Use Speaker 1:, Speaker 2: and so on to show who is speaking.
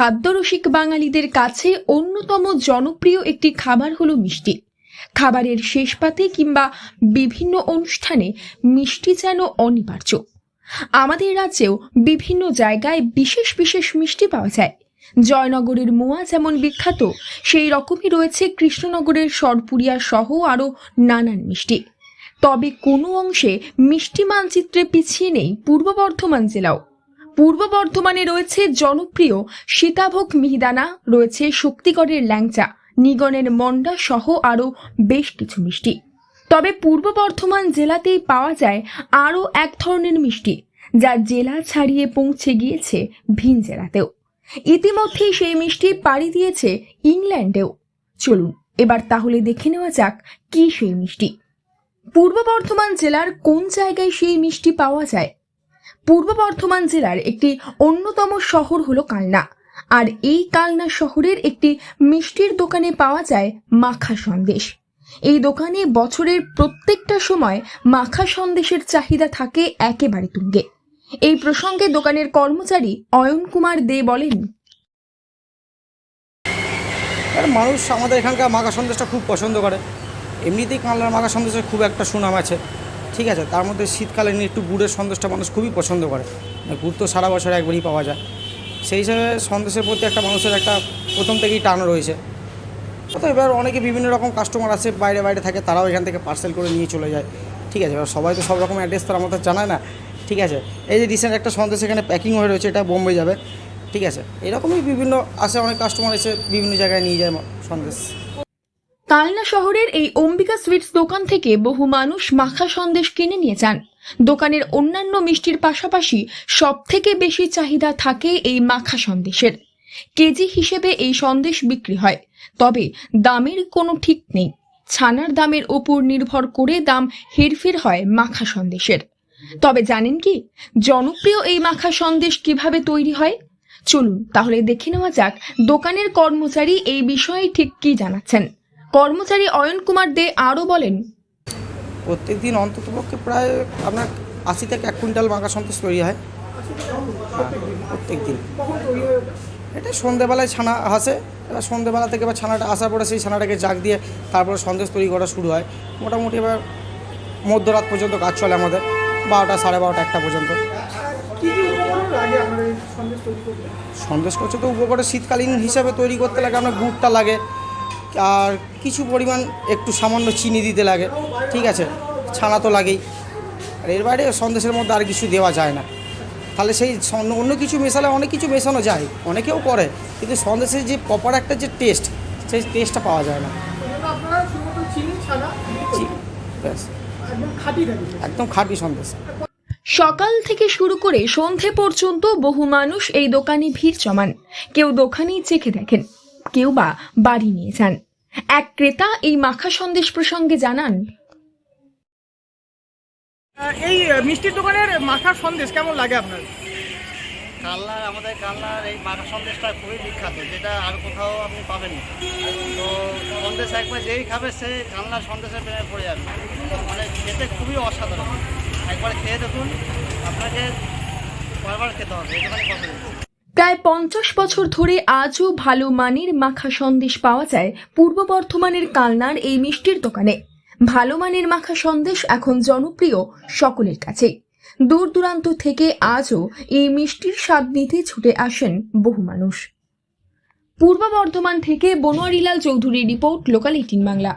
Speaker 1: খাদ্যরসিক বাঙালিদের কাছে অন্যতম জনপ্রিয় একটি খাবার হলো মিষ্টি। খাবারের শেষ পাতে কিংবা বিভিন্ন অনুষ্ঠানে মিষ্টি যেন অনিবার্য। আমাদের রাজ্যেও বিভিন্ন জায়গায় বিশেষ বিশেষ মিষ্টি পাওয়া যায়। জয়নগরের মোয়া যেমন বিখ্যাত, সেই রকমই রয়েছে কৃষ্ণনগরের সরপুরিয়া সহ আরও নানান মিষ্টি। তবে কোনো অংশে মিষ্টি মানচিত্রে পিছিয়ে নেই পূর্ব বর্ধমান জেলাও। পূর্ব বর্ধমানে রয়েছে জনপ্রিয় সীতাভোগ মিহিদানা, রয়েছে শক্তিগড়ের ল্যাংচা, নিগনের মন্ডা সহ আরও বেশ কিছু মিষ্টি। তবে পূর্ব বর্ধমান জেলাতেই পাওয়া যায় আরও এক ধরনের মিষ্টি, যা জেলা ছাড়িয়ে পৌঁছে গিয়েছে ভিন জেলাতেও। ইতিমধ্যেই সেই মিষ্টি পাড়ি দিয়েছে ইংল্যান্ডেও। চলুন এবার তাহলে দেখে নেওয়া যাক কি সেই মিষ্টি। পূর্ব বর্ধমান জেলার কোন জায়গায় সেই মিষ্টি পাওয়া যায়? পূর্ব বর্ধমান জেলার একটি অন্যতম শহর হলো কালনা, আর এই কালনা শহরের একটি মিষ্টির দোকানে পাওয়া যায় মাখা সন্দেশ। এই দোকানে বছরের প্রত্যেকটা সময় মাখা সন্দেশের চাহিদা থাকে একেবারে তুঙ্গে। এই প্রসঙ্গে দোকানের কর্মচারী অয়ন কুমার দে বলেন,
Speaker 2: মানুষ আমাদের এখানকার মাখা সন্দেশটা খুব পছন্দ করে। এমনিতেই কানলার মাখা সন্দেশের খুব একটা সুনাম আছে, ঠিক আছে। তার মধ্যে শীতকালে একটু গুড়ের সন্দেশটা মানুষ খুবই পছন্দ করে। গুড় তো সারা বছর একবারই পাওয়া যায়, সেই হিসাবে সন্দেশের প্রতি একটা মানুষের একটা প্রথম থেকেই টান রয়েছে। তো এবার অনেকে বিভিন্ন রকম কাস্টমার আছে, বাইরে বাইরে থাকে, তারাও এখান থেকে পার্সেল করে নিয়ে চলে যায়, ঠিক আছে। এবার সবাই তো সব রকম অ্যাড্রেস তো আমাদের জানায় না, ঠিক আছে। এই যে রিসেন্ট একটা সন্দেশ এখানে প্যাকিং হয়ে রয়েছে, এটা বোম্বে যাবে, ঠিক আছে। এরকমই বিভিন্ন আসে, অনেক কাস্টমার এসে বিভিন্ন জায়গায় নিয়ে যায় সন্দেশ।
Speaker 1: কালনা শহরের এই অম্বিকা সুইটস দোকান থেকে বহু মানুষ মাখা সন্দেশ কিনে নিয়ে যান। দোকানের অন্যান্য মিষ্টির পাশাপাশি সবথেকে বেশি চাহিদা থাকে এই মাখা সন্দেশের। কেজি হিসেবে এই সন্দেশ বিক্রি হয়, তবে দামের কোনো ঠিক নেই। ছানার দামের ওপর নির্ভর করে দাম হেরফের হয় মাখা সন্দেশের। তবে জানেন কি, জনপ্রিয় এই মাখা সন্দেশ কিভাবে তৈরি হয়? চলুন তাহলে দেখে নেওয়া যাক দোকানের কর্মচারী এই বিষয়ে ঠিক কি জানাচ্ছেন। কর্মচারী অয়ন কুমার দে আরও বলেন,
Speaker 2: প্রত্যেক দিন অন্ততপক্ষে প্রায় আপনার 80 থেকে 1 কুইন্টাল মাখা সন্দেশ তৈরি হয় প্রত্যেক দিন। এটা সন্ধ্যেবেলায় ছানা আসে, এবার সন্ধ্যেবেলা থেকে এবার ছানাটা আসার পরে সেই ছানাটাকে জাগ দিয়ে তারপরে সন্দেশ তৈরি করা শুরু হয়। মোটামুটি এবার মধ্যরাত পর্যন্ত কাজ চলে আমাদের, 12টা, 12:30, 1টা পর্যন্ত। সন্দেশ করছে তো উপকরণে শীতকালীন হিসাবে তৈরি করতে লাগে আপনার গুড়টা লাগে, আর কিছু পরিমাণ একটু সামান্য চিনি দিতে লাগে, ঠিক আছে। ছানা তো লাগেই, আর এর বাইরে সন্দেশের মধ্যে আর কিছু দেওয়া যায় না। তাহলে সেই অন্য কিছু মেশালে অনেক কিছু মেশানো যায়, অনেকেও করে, কিন্তু সন্দেশের যে প্রপার একটা যে টেস্ট, সেই টেস্টটা পাওয়া যায় না। একদম খাঁটি সন্দেশ।
Speaker 1: সকাল থেকে শুরু করে সন্ধে পর্যন্ত বহু মানুষ এই দোকানে ভিড় জমান। কেউ দোকানেই চেখে দেখেন, কেউ বা বাড়ি নিয়ে যান। এক ক্রেতা এই মাখা সন্দেশ প্রসঙ্গে জানান,
Speaker 3: এই মিষ্টির দোকানের মাখার সন্দেশ কেমন লাগে আপনার?
Speaker 4: আমাদের কালনার এই মাখা সন্দেশটা খুবই বিখ্যাত, যেটা আর কোথাও আপনি পাবেন না। তো সন্দেশ একবার যেই খাবে সে কালনার সন্দেশের প্রেমে পড়ে যাবে। মানে খেতে খুবই অসাধারণ, একবার খেয়ে দেখুন, আপনাকে বারবার খেতে হবে, এটা মানে কথা।
Speaker 1: প্রায় 50 বছর ধরে আজও ভালো মানের মাখা সন্দেশ পাওয়া যায় পূর্ব বর্ধমানের কালনার এই মিষ্টির দোকানে। ভালো মানের মাখা সন্দেশ এখন জনপ্রিয় সকলের কাছে। দূর দূরান্ত থেকে আজও এই মিষ্টির স্বাদ নিতে ছুটে আসেন বহু মানুষ। পূর্ব বর্ধমান থেকে বনোয়ারিলাল চৌধুরীর রিপোর্ট, লোকাল 18 বাংলা।